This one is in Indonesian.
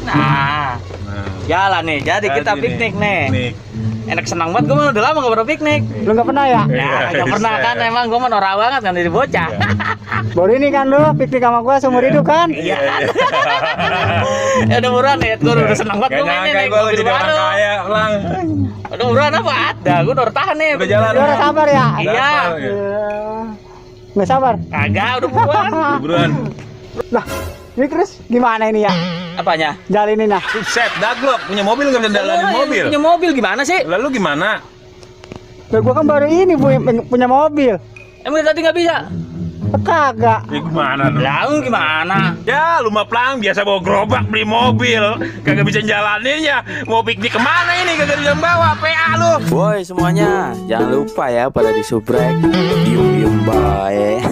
Nah, jalan nih. Jadi kita piknik nih. Enak, senang banget. Gue udah lama gak pernah piknik. Lu nggak pernah ya? Ya, gak pernah kan. Emang gue mah norak banget kan dari bocah. Baru ini kan lu piknik sama gua seumur hidup kan? Iya. Ya udah buruan nih. Gue udah senang banget. Gue main nih. Gue jadi orang kaya, Lang. Udah buruan apa? Ada. Gue udah tahan nih. Udah jalan. Lu udah sabar ya? Iya. Nggak sabar? Kagak, udah buruan. Buruan. Lah, ini Chris gimana ini ya? Apanya? Jalinin lah. Set, daglok. Punya mobil nggak bisa jalanin mobil. Punya mobil gimana sih? Lalu gimana? Lah gua kan baru ini punya mobil. Emang tadi nggak bisa? Kagak. Ya gimana lu? Lah, lu gimana? Ya, lu mah Plang biasa bawa gerobak beli mobil. Kagak bisa jalaninnya. Mau piknik kemana ini? Kagak bisa bawa PA lu. Woi semuanya, jangan lupa ya pada di subscribe. Diem baik.